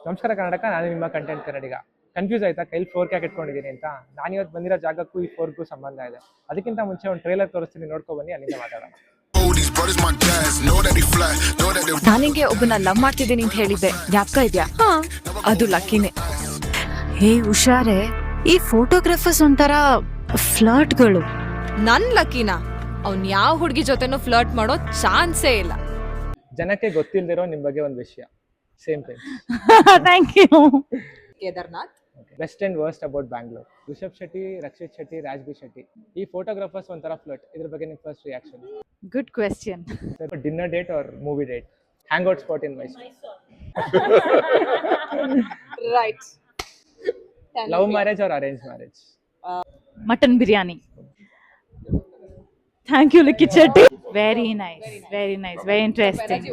ನಮಸ್ಕಾರ ಕರ್ನಾಟಕ, ನಾನು ನಿಮ್ಮ ಕಂಟೆಂಟ್ ಕನ್ನಡಿಗ. ಕನ್ಫ್ಯೂಸ್ ಆಯ್ತಾ ಕೈಲಿ ಫೋರ್ಕ್ ಯಾಕೆ ಇಟ್ಕೊಂಡಿದ್ದೀನಿ ಅಂತ? ನಾನು ಇವತ್ತು ಬಂದಿರೋ ಜಾಗಕ್ಕೂ ಈ ಫೋರ್ಕ್ಗೂ ಸಂಬಂಧ ಇದೆ. ಅದಕ್ಕಿಂತ ಮುಂಚೆ ಒಂದು ಟ್ರೇಲರ್ ತೋರಿಸ್ತೀನಿ, ನೋಡ್ಕೊ ಬನ್ನಿ, ಅಲ್ಲಿಂದ ಮಾತಾಡೋಣ. ನಾನಿಗೆ ಒಬ್ಬನ ಲವ್ ಮಾಡ್ತಿದ್ದೀನಿ ಅಂತ ಹೇಳಿದ್ದೆ, ಜ್ಞಾಪಕ ಇದ್ಯಾ? ಅದು ಲಕ್ಕಿನೇ. ಹೇ ಹುಷಾರೆ, ಈ ಫೋಟೋಗ್ರಾಫರ್ಸ್ ಒಂಥರ ಫ್ಲರ್ಟ್ಗಳು. ನನ್ ಲಕ್ಕಿನ ಅವ್ನ್ ಯಾವ ಹುಡುಗಿ ಜೊತೆನೂ ಫ್ಲರ್ಟ್ ಮಾಡೋ ಚಾನ್ಸೇ ಇಲ್ಲ. ಜನಕ್ಕೆ ಗೊತ್ತಿಲ್ಲದಿರೋ ನಿಮ್ಮ ಬಗ್ಗೆ ಒಂದು ವಿಷಯ. Same thing. Thank you. Kedarnath. Best and worst about Bangalore. Rishab Shetty, Rakshit Shetty, Raj B Shetty, ಈ ಫೋಟೋಗ್ರಾಫರ್ಸ್ ಒಂಥರ ಫ್ಲರ್ಟ್. ಇದ್ರ ಬಗ್ಗೆ ನಿಮ್ಮ first reaction? Good question. Dinner date or movie date? Hang out spot in Mysuru? Right. Love marriage or arrange marriage? Mutton biryani. Thank you Likhith Shetty. Very nice, very nice, very interesting.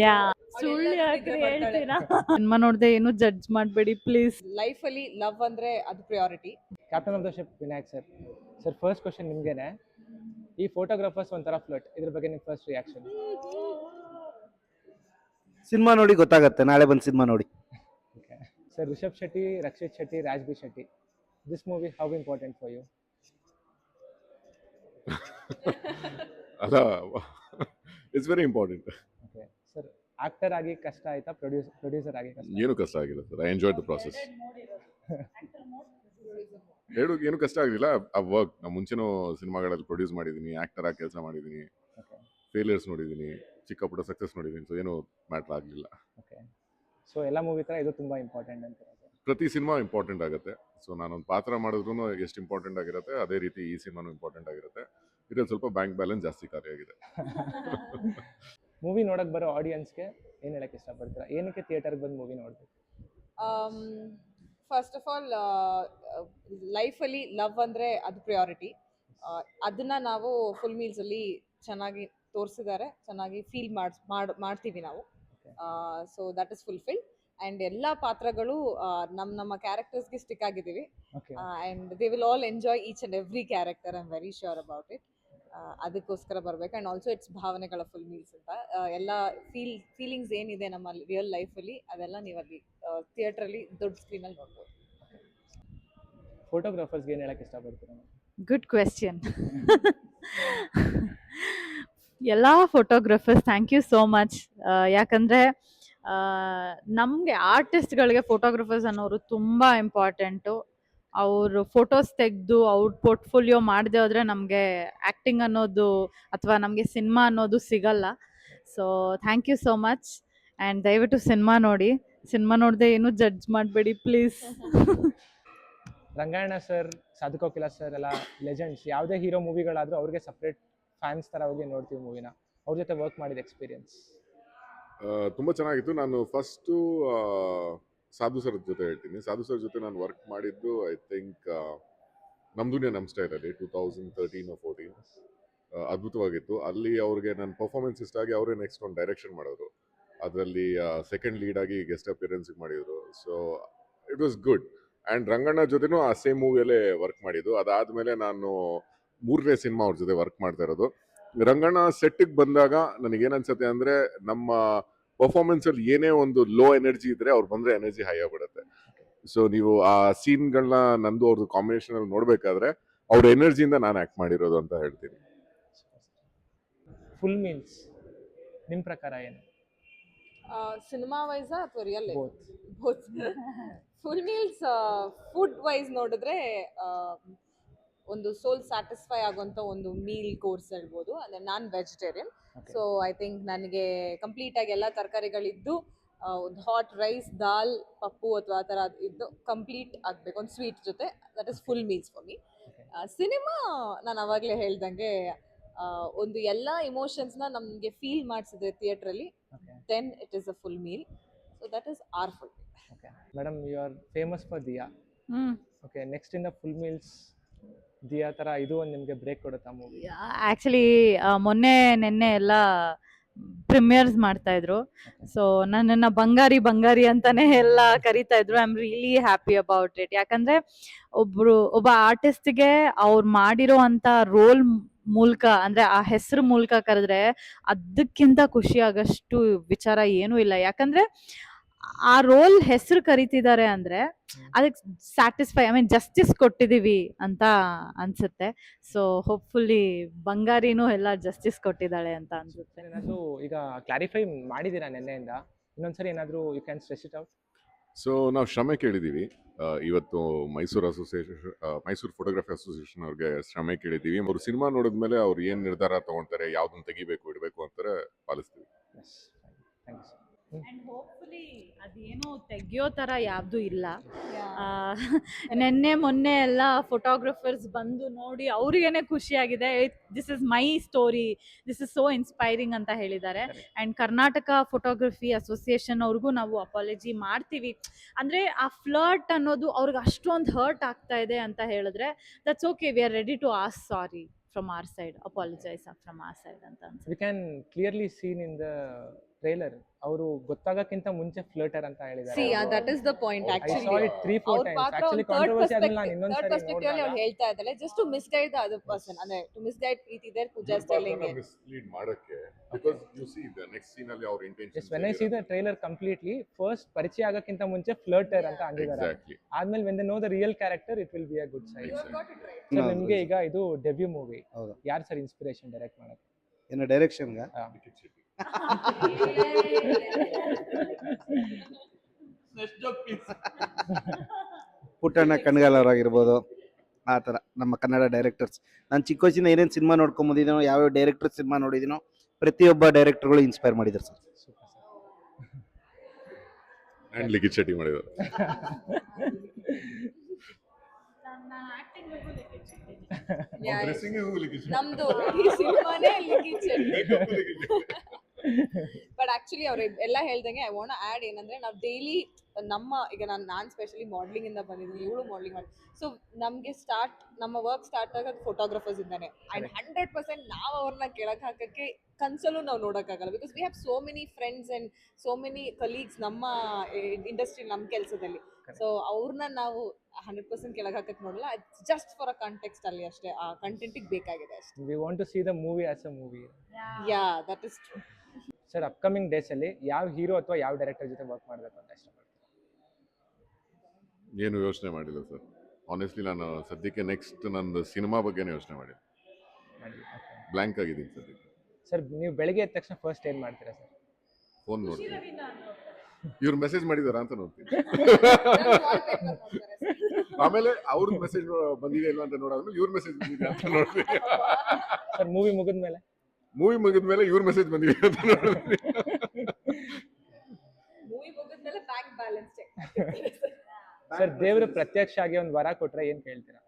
Yeah ಸುಳ್ಳು ಯಾಕೆ ಹೇಳ್ತೀರಾ? Cinema ನೋಡ್ದೆ ಏನು judge ಮಾಡಬೇಡಿ please. Life ಅಲ್ಲಿ love ಅಂದ್ರೆ ಅದು priority. Captain of the ship Vinayak sir. Sir, first question ನಿಮ್ಗೇನೆ. ಈ ಫೋಟೋಗ್ರಾಫರ್ಸ್ ಒಂಥರ ಫ್ಲರ್ಟ್, ಇದ್ರ ಬಗ್ಗೆ ನಿಮ್ಮ ಫಸ್ಟ್ ರಿಯಾಕ್ಷನ್? ಸಿನಿಮಾ ನೋಡಿ ಗೊತ್ತಾಗತ್ತೆ, ನಾಳೆ ಬಂದು ಸಿನಿಮಾ ನೋಡಿ. Okay sir, Rishab Shetty, Rakshit Shetty, Raj B Shetty, this movie how important for you? ಅಲ್ಲ, it's very important. Okay sir, actor ಆಗಿ ಕಷ್ಟ ಆಯ್ತಾ, ಪ್ರೊಡ್ಯೂಸರ್ ಆಗಿ ಕಷ್ಟ? ಏನು ಕಷ್ಟ ಆಗಿಲ್ಲ sir, I enjoy the process. ಏನು ಕಷ್ಟ ಆಗಲಿಲ್ಲ. ಆ ವರ್ಕ್ ನಾ ಮುಂಚೆನೂ ಸಿನಿಮಾಗಳಲ್ಲಿ ಪ್ರೊಡ್ಯೂಸ್ ಮಾಡಿದ್ದೀನಿ, ಆಕ್ಟರ್ ಆಗಿ ಕೆಲಸ ಮಾಡಿದ್ದೀನಿ, ಫೇಲಿಯರ್ಸ್ ನೋಡಿದ್ದೀನಿ, ಚಿಕ್ಕ ಪುಟ್ಟ ಸಕ್ಸಸ್ ನೋಡಿದ್ದೀನಿ. ಸೊ ಏನು ಮ್ಯಾಟ್ರ್ ಆಗಲಿಲ್ಲ. ಓಕೆ, ಸೊ ಎಲ್ಲ ಮೂವಿ ಥರ ಇದು ತುಂಬ ಇಂಪಾರ್ಟೆಂಟ್ ಅಂತ? ಪ್ರತಿ ಸಿನಿಮಾ ಇಂಪಾರ್ಟೆಂಟ್ ಆಗುತ್ತೆ. ಸೊ ನಾನೊಂದು ಪಾತ್ರ ಮಾಡಿದ್ರು ಎಷ್ಟು ಇಂಪಾರ್ಟೆಂಟ್ ಆಗಿರುತ್ತೆ, ಅದೇ ರೀತಿ ಈ ಸಿನಿಮಾನು ಇಂಪಾರ್ಟೆಂಟ್ ಆಗಿರುತ್ತೆ. ಇದ್ರಲ್ಲಿ ಸ್ವಲ್ಪ ಬ್ಯಾಂಕ್ ಬ್ಯಾಲೆನ್ಸ್ ಜಾಸ್ತಿ ಕಾರ್ಯಾಗಿದೆ. ಮೂವಿ ನೋಡಕ್ ಬರೋ ಆಡಿಯನ್ಸ್ಗೆ ಏನು ಹೇಳಕ್ಕೆ ಇಷ್ಟಪಡ್ತೀರಾ? ಏನಕ್ಕೆ ಥಿಯೇಟರ್ಗೆ ಬಂದು ಮೂವಿ ನೋಡ್ಬೇಕು? ಫಸ್ಟ್ ಆಫ್ ಆಲ್, ಲೈಫಲ್ಲಿ ಲವ್ ಅಂದರೆ ಅದು ಪ್ರಿಯಾರಿಟಿ. ಅದನ್ನು ನಾವು ಫುಲ್ ಮೀಲ್ಸಲ್ಲಿ ಚೆನ್ನಾಗಿ ತೋರಿಸಿದ್ದಾರೆ, ಚೆನ್ನಾಗಿ ಫೀಲ್ ಮಾಡ್ತೀವಿ ನಾವು. So that is fulfilled. And ಎಲ್ಲ ಪಾತ್ರಗಳು ನಮ್ಮ ಕ್ಯಾರೆಕ್ಟರ್ಸ್ಗೆ ಸ್ಟಿಕ್ ಆಗಿದ್ದೀವಿ. And they will all enjoy each and every character. I am very sure about it. ಅದಕ್ಕೋಸ್ಕರ ಬರಬೇಕು. ಆ್ಯಂಡ್ ಆಲ್ಸೋ ಇಟ್ಸ್ ಭಾವನೆಗಳ ಫುಲ್ ಮೀಲ್ಸ್ ಅಂತ. ಎಲ್ಲ ಫೀಲಿಂಗ್ಸ್ ಏನಿದೆ ನಮ್ಮ ರಿಯಲ್ ಲೈಫಲ್ಲಿ, ಅದೆಲ್ಲ ನೀವಲ್ಲಿ ಥಿಯೇಟ್ರಲ್ಲಿ ದೊಡ್ಡ ಸ್ಕ್ರೀನಲ್ಲಿ ನೋಡ್ಬೋದು. ಫೋಟೋಗ್ರಾಫರ್ಸ್ಗೆ ಏನು ಹೇಳಕ್ಕೆ ಇಷ್ಟಪಡ್ತೀರಾ? Good question. ಎಲ್ಲ photographers thank you so much. ಯಾಕಂದರೆ ನಮಗೆ ಆರ್ಟಿಸ್ಟ್ಗಳಿಗೆ ಫೋಟೋಗ್ರಾಫರ್ಸ್ ಅನ್ನೋರು ತುಂಬ ಇಂಪಾರ್ಟೆಂಟು. ಅವರು ಫೋಟೋಸ್ ತೆಗೆದು ಅವ್ರ ಪೋರ್ಟ್ಫೋಲಿಯೋ ಮಾಡದೆ ಹೋದರೆ ನಮಗೆ ಆ್ಯಕ್ಟಿಂಗ್ ಅನ್ನೋದು ಅಥವಾ ನಮಗೆ ಸಿನಿಮಾ ಅನ್ನೋದು ಸಿಗಲ್ಲ. So thank you so much. And ದಯವಿಟ್ಟು ಸಿನಿಮಾ ನೋಡಿ, ಸಿನಿಮಾ ನೋಡದೆ ಏನು ಜಡ್ಜ್ ಮಾಡಬೇಡಿ please. Rangayana sir, Sadhu Kokila sir ಎಲ್ಲ ಲೆಜೆಂಡ್ಸ್. ಯಾವುದೇ ಹೀರೋ ಮೂವಿಗಳಾದರೂ ಅವ್ರಿಗೆ ಸಪ್ರೇಟ್ ಫ್ಯಾನ್ಸ್ ಥರ ಹೋಗಿ ನೋಡ್ತೀವಿ ಮೂವಿನ. ಅವ್ರ ಜೊತೆ ವರ್ಕ್ ಮಾಡಿದ ಎಕ್ಸ್ಪೀರಿಯನ್ಸ್ ತುಂಬ ಚೆನ್ನಾಗಿತ್ತು. ನಾನು ಫಸ್ಟು ಸಾಧು ಸರ್ ಜೊತೆ ಹೇಳ್ತೀನಿ. ಸಾಧು ಸರ್ ಜೊತೆ ನಾನು ವರ್ಕ್ ಮಾಡಿದ್ದು ಐ ಥಿಂಕ್ ನಮ್ಮ ದುನಿಯಾ ನಮ್ಮ ಸ್ಟೈಲಲ್ಲಿ 2013-14. ಅದ್ಭುತವಾಗಿತ್ತು. ಅಲ್ಲಿ ಅವ್ರಿಗೆ ನನ್ನ ಪರ್ಫಾರ್ಮೆನ್ಸ್ ಇಷ್ಟ ಆಗಿ ಅವರೇ ನೆಕ್ಸ್ಟ್ ಒಂದು ಡೈರೆಕ್ಷನ್ ಮಾಡಿದ್ರು. ಅದರಲ್ಲಿ ಸೆಕೆಂಡ್ ಲೀಡಾಗಿ ಗೆಸ್ಟ್ ಅಪಿಯರೆನ್ಸಿಗೆ ಮಾಡಿದರು. So it was good. And Ranganna ಜೊತೆನೂ ಆ ಸೇಮ್ ಮೂವಿಯಲ್ಲೇ ವರ್ಕ್ ಮಾಡಿದ್ದು. ಅದಾದಮೇಲೆ ನಾನು 3ನೇ ಸಿನಿಮಾ ಅವ್ರ ಜೊತೆ ವರ್ಕ್ ಮಾಡ್ತಾ ಇರೋದು. ರಂಗಣ್ಣ ಸೆಟ್ಟಿಗೆ ಬಂದಾಗ ನನಗೇನನ್ಸುತ್ತೆ ಅಂದರೆ, ನಮ್ಮ ಪರ್ಫಾರ್ಮೆನ್ಸಲ್ಲಿ ಏನೇ ಒಂದು ಲೋ ಎನರ್ಜಿ ಇದ್ದರೆ ಅವ್ರು ಬಂದರೆ ಎನರ್ಜಿ ಹೈ ಆಗಿಬಿಡುತ್ತೆ. ಸೊ ನೀವು ಆ ಸೀನ್ಗಳನ್ನ ನಂದು ಅವ್ರದ್ದು ಕಾಂಬಿನೇಷನಲ್ಲಿ ನೋಡಬೇಕಾದ್ರೆ ಅವ್ರ ಎನರ್ಜಿಯಿಂದ ನಾನು ಆ್ಯಕ್ಟ್ ಮಾಡಿರೋದು ಅಂತ ಹೇಳ್ತೀನಿ. ಫುಲ್ ಮೀಲ್ಸ್ ನಿಮ್ಮ ಪ್ರಕಾರ ಏನು? ಸಿನಿಮಾ ವೈಸಾ ಅಥವಾ real life? Both. Both. Full meals food wise ನೋಡಿದ್ರೆ ಒಂದು ಸೋಲ್ ಸ್ಯಾಟಿಸ್ಫೈ ಆಗುವಂಥ ಒಂದು ಮೀಲ್ ಕೋರ್ಸ್ ಹೇಳ್ಬೋದು. ಅಂದರೆ ನಾನು ವೆಜಿಟೇರಿಯನ್. ಸೊ ಐ ಥಿಂಕ್ ನನಗೆ ಕಂಪ್ಲೀಟಾಗಿ ಎಲ್ಲ ತರಕಾರಿಗಳಿದ್ದು ಒಂದು ಹಾಟ್ ರೈಸ್, ದಾಲ್, ಪಪ್ಪು ಅಥವಾ ಆ ಥರ ಇದ್ದು ಕಂಪ್ಲೀಟ್ ಆಗಬೇಕು ಒಂದು ಸ್ವೀಟ್ ಜೊತೆ. That is full meals for me. Cinema ನಾನು ಅವಾಗಲೇ ಹೇಳ್ದಂಗೆ ಒಂದು ಎಲ್ಲ ಇಮೋಷನ್ಸ್ನ ನಮಗೆ ಫೀಲ್ ಮಾಡಿಸಿದ್ರೆ ಥಿಯೇಟ್ರಲ್ಲಿ, then it is a full meal. So that is our full meal. Okay madam, you are famous for Dia. Okay, next in the full meals Dia ಥರ ಇದು ಒಂದು ನಿಮಗೆ ಬ್ರೇಕ್ ಕೊಡುತ್ತಾ ಮೂವಿ? ಆ್ಯಕ್ಚುಲಿ ನೆನ್ನೆ ಎಲ್ಲ ಪ್ರೀಮಿಯರ್ಸ್ ಮಾಡ್ತಾ ಇದ್ರು. ಸೊ ನನ್ನನ್ನು ಬಂಗಾರಿ ಅಂತಾನೆ ಎಲ್ಲ ಕರಿತಾ ಇದ್ರು. I am really happy about it. ಯಾಕಂದ್ರೆ ಒಬ್ಬ ಆರ್ಟಿಸ್ಟ್ಗೆ ಅವ್ರು ಮಾಡಿರೋ ಅಂತ ರೋಲ್ ಮೂಲಕ, ಅಂದ್ರೆ ಆ ಹೆಸರು ಮೂಲಕ ಕರೆದ್ರೆ ಅದಕ್ಕಿಂತ ಖುಷಿ ಆಗಷ್ಟು ವಿಚಾರ ಏನೂ ಇಲ್ಲ. ಯಾಕಂದ್ರೆ ಆ ರೋಲ್ ಹೆಸರು ಕರಿತಿದ್ದಾರೆ ಅಂದ್ರೆ ಅದಕ್ಕೆ ಸ್ಯಾಟಿಸ್ಫೈ ಐ ಮೀನ್ ಜಸ್ಟಿಸ್ ಕೊಟ್ಟಿದೀವಿ ಅಂತ ಅನ್ಸುತ್ತೆ. ಸೊ ಹೋಪ್ಫುಲಿ ಬಂಗಾರಿನೂ ಎಲ್ಲ ಜಸ್ಟಿಸ್ ಕೊಟ್ಟಿದ್ದಾಳೆ ಅಂತ ಅನ್ಸುತ್ತೆ. ಏನಾದರೂ ಈಗ ಕ್ಲಾರಿಫೈ ಮಾಡಿದ್ದೀರಾ ನಿನ್ನೆಯಿಂದ? ಇನ್ನೊಂದ್ಸರಿ ಏನಾದರೂ you can stress it out. So ನಾವು ಶ್ರಮೆ ಕೇಳಿದ್ದೀವಿ. ಇವತ್ತು ಮೈಸೂರು ಫೋಟೋಗ್ರಫಿ ಅಸೋಸಿಯೇಷನ್ ಅವ್ರಿಗೆ ಶ್ರಮೆ ಕೇಳಿದ್ದೀವಿ. ಅವರು ಸಿನಿಮಾ ನೋಡಿದ್ಮೇಲೆ ಅವ್ರು ಏನು ನಿರ್ಧಾರ ತಗೊಳ್ತಾರೆ, ಯಾವ್ದನ್ನ ತೆಗಿಬೇಕು ಇಡಬೇಕು ಅಂತಾರೆ ಪಾಲಿಸ್ತೀವಿ. Yes, thank you sir. And hopefully ಅದೇನೋ ತೆಗಿಯೋ ತರ ಯಾವ್ದು ಇಲ್ಲ. ನೆನ್ನೆ ಮೊನ್ನೆ ಎಲ್ಲ ಫೋಟೋಗ್ರಫರ್ಸ್ ಬಂದು ನೋಡಿ ಅವ್ರಿಗೇನೆ ಖುಷಿಯಾಗಿದೆ. This is my story, this is so inspiring ಅಂತ ಹೇಳಿದ್ದಾರೆ. ಅಂಡ್ ಕರ್ನಾಟಕ ಫೋಟೋಗ್ರಫಿ ಅಸೋಸಿಯೇಷನ್ ಅವ್ರಿಗೂ ನಾವು ಅಪಾಲಜಿ ಮಾಡ್ತೀವಿ. ಅಂದ್ರೆ ಆ ಫ್ಲರ್ಟ್ ಅನ್ನೋದು ಅವ್ರಿಗೆ ಅಷ್ಟೊಂದು ಹರ್ಟ್ ಆಗ್ತಾ ಇದೆ ಅಂತ ಹೇಳಿದ್ರೆ that's okay, we are ready to ask sorry from our side, apologise from our side ಅಂತ ಅನ್ಸುತ್ತೆ. We can clearly seen in the trailer ಅವರು ಗೊತ್ತಾಗಕ್ಕಿಂತ ಮುಂಚೆ ಫ್ಲರ್ಟರ್ ಅಂತ ಹೇಳಿದ್ದಾರೆ. See, yeah, that is the point I actually. saw it 3-4 ಅವ್ರ times. ಪಾತ್ರ Actually ಒಂದು third controversy ಆದ್ಮೇಲೆ ನಾನು perspective ಇನ್ನೊಂದ್ಸರಿ ಅಲ್ಲಿ ಅವ್ರು ಹೇಳ್ತಾ ಇದ್ದಾರೆ just to misguide the other person. ಅಂದ್ರೆ to misguide Preethi there, Pooja is telling it. Mislead ಮಾಡಕ್ಕೆ, because you see the next scene ಅಲ್ಲಿ ಅವ್ರ Yes, intention when I see the trailer completely, first ಪರಿಚಯ ಆಗಕ್ಕಿಂತ ಮುಂಚೆ ಫ್ಲರ್ಟರ್ ಅಂತ ಅಂದಿದ್ದಾರೆ. ಎಕ್ಸಾಕ್ಟ್ಲಿ. ಆದ್ಮೇಲೆ when they know the real character, it will be a good side. You have got it right. Sir ನಿಮ್ಗೆ ಈಗ ಇದು debut movie, ಹೌದು. ಯಾರು ಸರ್ ಇನ್ಸ್ಪಿರೇಷನ್ ಡೈರೆಕ್ಟ್ ಮಾಡಕ್ಕೆ? ಏನು ಡೈರೆಕ್ಷನ್ಗ ಪುಟ್ಟಣ್ಣ ಕಣ್ಗಾಲವರಾಗಿರ್ಬೋದು, ಆ ಥರ ನಮ್ಮ ಕನ್ನಡ ಡೈರೆಕ್ಟರ್ಸ್. ನಾನು ಚಿಕ್ಕ ವಯಸ್ಸಿಂದ ಏನೇನು ಸಿನಿಮಾ ನೋಡ್ಕೊಂಬಂದಿದ್ದೀನೋ, ಯಾವ್ಯಾವ ಡೈರೆಕ್ಟರ್ ಸಿನಿಮಾ ನೋಡಿದ್ದೀನೋ ಪ್ರತಿಯೊಬ್ಬ ಡೈರೆಕ್ಟರ್ಗಳು ಇನ್ಸ್ಪೈರ್ ಮಾಡಿದ್ದಾರೆ ಸರ್. Super sir. ಅಂಡ್ ಲಿಖಿತ್ ಶೆಟ್ಟಿ ಮಾಡಿದ್ರು. Yeah, ಡ್ರೆಸ್ಸಿಂಗ್ ಲಿಖಿತ್ ಶೆಟ್ಟಿ. ನಮ್ದು ಈ ಸಿನಿಮಾನೇ ಲಿಖಿತ್ ಶೆಟ್ಟಿ. ಬಟ್ ಆಕ್ಚುಲಿ ಅವ್ರು ಎಲ್ಲ ಹೇಳ್ದಂಗೆ ಐ ವಾಂಟ್ ಆಡ್ ಏನಂದ್ರೆ ನಾವು ಡೈಲಿ ಈಗ ನಾನು ಸ್ಪೆಷಲಿ ಮಾಡ್ಲಿಂಗ್ ಇಂದ ಬಂದಿದ್ದೀನಿ, ಇವಳು ಮಾಡ್ಲಿಂಗ್ ಮಾಡಿ. ಸೊ ನಮ್ಗೆ ನಮ್ಮ ವರ್ಕ್ ಸ್ಟಾರ್ಟ್ ಆಗೋದು ಫೋಟೋಗ್ರಫರ್ಸ್ ಇಂದಾನೆ. ಅಂಡ್ 100% ನಾವು ಅವ್ರನ್ನ ಕೆಳಗೆ ಹಾಕಕ್ಕೆ ಕನ್ಸಲ್ಲೂ ನಾವು ನೋಡೋಕ್ಕಾಗಲ್ಲ. Because we have so many friends and so many colleagues ನಮ್ಮ ಇಂಡಸ್ಟ್ರಿ, ನಮ್ಮ ಕೆಲಸದಲ್ಲಿ. ಸೊ ಅವ್ರನ್ನ ನಾವು 100% ಕೆಳಗೆ ಹಾಕಕ್ಕೆ ನೋಡಲ್ಲ. It's just for a context ಅಲ್ಲಿ ಅಷ್ಟೇ, ಆ ಕಂಟೆಂಟಿಗೆ ಬೇಕಾಗಿದೆ ಅಷ್ಟೇ. We want to see the movie as a movie. Yeah, that is true. Sir upcoming days ಅಲ್ಲಿ ಯಾವ ಹೀರೋ ಅಥವಾ ಯಾವ ಡೈರೆಕ್ಟರ್ ಜೊತೆ ವರ್ಕ್ ಮಾಡಬೇಕು ಅಂತ ಇಷ್ಟಪಡ್ತೀರಾ? ಏನು ಯೋಚನೆ ಮಾಡಿಲ್ಲ ಸರ್. ಆನೆಸ್ಟ್ಲಿ ನಾನು ಸದ್ಯಕ್ಕೆ ನೆಕ್ಸ್ಟ್ ನಂದು ಸಿನಿಮಾ ಬಗ್ಗೆನೇ ಯೋಚನೆ ಮಾಡಿಲ್ಲ. ಬ್ಲ್ಯಾಂಕ್ ಆಗಿದ್ದೀನಿ ಸದ್ಯಕ್ಕೆ. ಸರ್ ನೀವು ಬೆಳಿಗ್ಗೆ ಎದ್ದ ತಕ್ಷಣ ಫಸ್ಟ್ ಏನು ಮಾಡ್ತೀರಾ ಸರ್? ಫೋನ್ ನೋಡ್ತೀನಿ, ಇವ್ರು ಮೆಸೇಜ್ ಮಾಡಿದಾರಾ ಅಂತ ನೋಡ್ತೀನಿ. ಆಮೇಲೆ ಅವ್ರ ಮೆಸೇಜ್ ಬಂದಿದೆ ಇಲ್ವಾ ಅಂತ ನೋಡೋದು, ಇವ್ರ ಮೆಸೇಜ್ ಬಂದಿದೆ ಅಂತ ನೋಡ್ತೀನಿ. ಸರ್ ಮೂವಿ ಮುಗಿದ್ಮೇಲೆ ಇವ್ರ ಮೆಸೇಜ್ ಬಂದಿದೆ ಅಂತ ನೋಡ್ತೀನಿ. ಮೂವಿ ಮುಗಿದ್ಮೇಲೆ ಬ್ಯಾಂಕ್ ಬ್ಯಾಲೆನ್ಸ್ ಚೆಕ್. ಸರ್ ದೇವರು ಪ್ರತ್ಯಕ್ಷ ಆಗಿ ಒಂದು ವರ ಕೊಟ್ರೆ ಏನ್ ಕೇಳ್ತೀರಾ?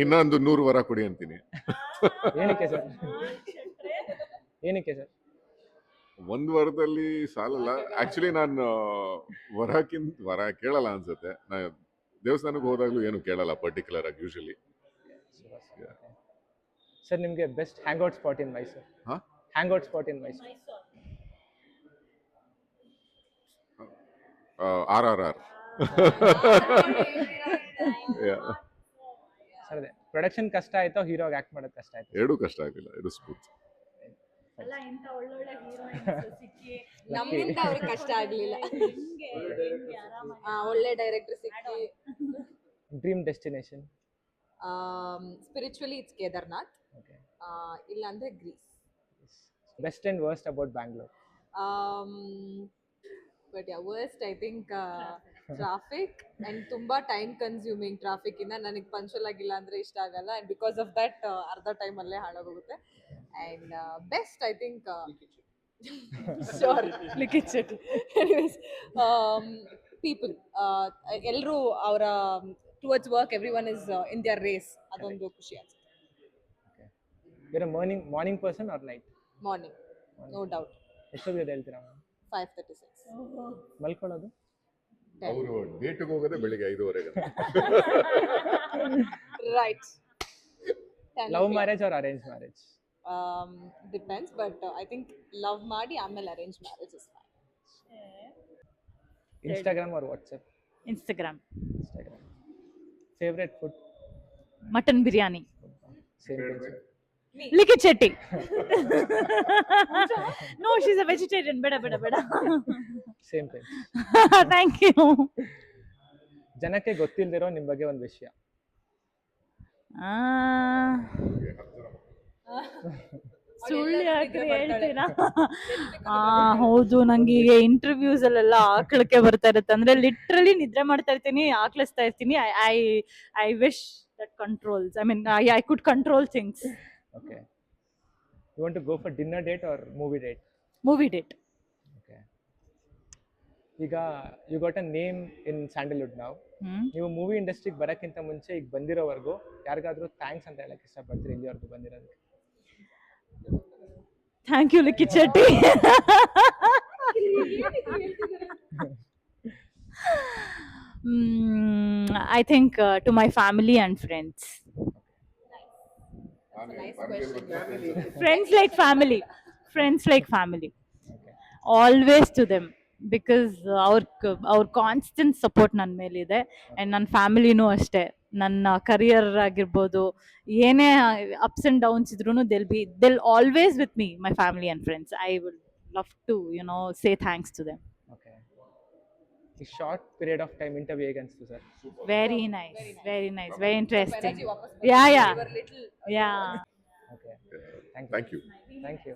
ಇನ್ನೊಂದು 100 ವರ ಕೊಡಿ ಅಂತೀನಿ. ಏನಕ್ಕೆ ಸರ್? ಏನಕ್ಕೆ ಸರ್? ಒಂದು ವಾರದಲ್ಲಿ ಸಾಲಲ್ಲ. ಆಕ್ಚುಲಿ ನಾನು ವರ ಕೇಳಲ್ಲ ಅನ್ಸುತ್ತೆ. ನಾ ದೇವಸ್ಥಾನಕ್ಕೆ ಹೋದಾಗ್ಲೂ ಏನು ಕೇಳಲ್ಲ ಪರ್ಟಿಕ್ಯುಲರ್ ಆಗಿ ಯೂಶಲಿ. ಸರ್ ನಿಮಗೆ best hangout spot in Mysuru? Hangout spot in Mysuru? RRR. Sir ಅದೇ ಪ್ರೊಡಕ್ಷನ್ ಕಷ್ಟ ಆಯ್ತೋ ಹೀರೋಗೆ ಆಕ್ಟ್ ಮಾಡೋದು ಕಷ್ಟ ಆಯ್ತು? ಎರಡೂ ಕಷ್ಟ ಆಗಿಲ್ಲ, ಎರಡು ಸ್ಮೂತ್. ನಮ್ಗಿಂತ ಅವ್ರಿಗೆ ಕಷ್ಟ ಆಗ್ಲಿಲ್ಲ. ಒಳ್ಳೆ ಡೈರೆಕ್ಟರ್ ಸಿಕ್ಕಿ. Dream destination? Spiritually it's Kedarnath, ಇಲ್ಲ ಅಂದ್ರೆ Greece. Best and worst about Bangalore? But worst I think traffic and ತುಂಬಾ ಟೈಮ್ ಕನ್ಸ್ಯೂಮಿಂಗ್. ಟ್ರಾಫಿಕ್ ಇಂದ ನನಗೆ ಪಂಚುವಲ್ ಆಗಿಲ್ಲ ಅಂದ್ರೆ ಇಷ್ಟ ಆಗಲ್ಲ. ಅಂಡ್ ಬಿಕಾಸ್ ಆಫ್ ದಟ್ ಅರ್ಧ ಟೈಮ್ ಅಲ್ಲೇ ಹಾಳಾಗೋಗುತ್ತೆ. And best I think shore Likhith Shetty. People ಎಲ್ಲರೂ ಅವರ towards work, everyone is in their race. ಅದೊಂದು ಖುಷಿ ಅನ್ಸುತ್ತೆ. you're a morning person or night? Morning, no doubt. ಎಷ್ಟೊತ್ತಿಗೆ ಹೇಳ್ತೀರಾ? 5:36. ಮಲ್ಕೊಳ್ಳೋದು? ಅವರು ಡೇಟ್ಗೆ ಹೋಗೋದೇ ಬೆಳಿಗ್ಗೆ 5:30ಗೆ. Right. Love marriage or arrange marriage? Depends, but I think love ಮಾಡಿ ಆಮೇಲೆ arrange marriage is fine. Instagram or WhatsApp? Instagram. Favorite food? Mutton biryani. Same thing, sir. Likhith Shetty. No, she's a vegetarian. ಬೇಡ ಬೇಡ ಬೇಡ. Same time. Thank you. ಜನಕ್ಕೆ ಗೊತ್ತಿಲ್ದಿರೋ ನಿಮ್ಮ ಬಗ್ಗೆ ಒಂದು ವಿಷಯ. ಸುಳ್ಳು ಯಾಕ್ರಿ ಹೇಳ್ತೀರಾ? ಹೌದು, ನಂಗೆ ಈಗ ಇಂಟರ್ವ್ಯೂಸ್ ಅಲ್ಲೆಲ್ಲ ಆಕಳಕ್ಕೆ ಬರ್ತಾ ಇರುತ್ತೆ. ಅಂದ್ರೆ ಲಿಟ್ರಲಿ ನಿದ್ರೆ ಮಾಡ್ತಾ ಇರ್ತೀನಿ, ಆಕಳಿಸ್ತಾ ಇರ್ತೀನಿ. I wish that controls. I mean I could control things. Okay, you want to go for dinner date or movie date? Movie date. Okay, ಈಗ you got a name in Sandalwood ನಾವು. ನೀವು movie ಇಂಡಸ್ಟ್ರಿಗೆ ಬರೋಕ್ಕಿಂತ ಮುಂಚೆ ಈಗ ಬಂದಿರೋವರೆಗೂ ಯಾರಿಗಾದ್ರೂ thanks ಅಂತ ಹೇಳಕ್ ಇಷ್ಟಪಡ್ತೀರಿ ಇಲ್ಲಿವರೆಗೂ ಬಂದಿರೋದಕ್ಕೆ? Thank you Likhith Shetty. I think to my family and friends. Friends like family. Friends like family. Always to them, because our constant support ನನ್ನ ಮೇಲಿದೆ. ಆ್ಯಂಡ್ ನನ್ನ ಫ್ಯಾಮಿಲಿನೂ ಅಷ್ಟೇ. ನನ್ನ ಕರಿಯರ್ ಆಗಿರ್ಬೋದು, ಏನೇ ಅಪ್ಸ್ ಆ್ಯಂಡ್ ಡೌನ್ಸ್ ಇದ್ರೂ they'll always with me, my family and friends. I would love to, say thanks to them. Okay, ಈ short period of time interview ಹೇಗೆ ಅನಿಸ್ತು sir? Very nice, very interesting. Yeah. Okay, Thank you. Thank you.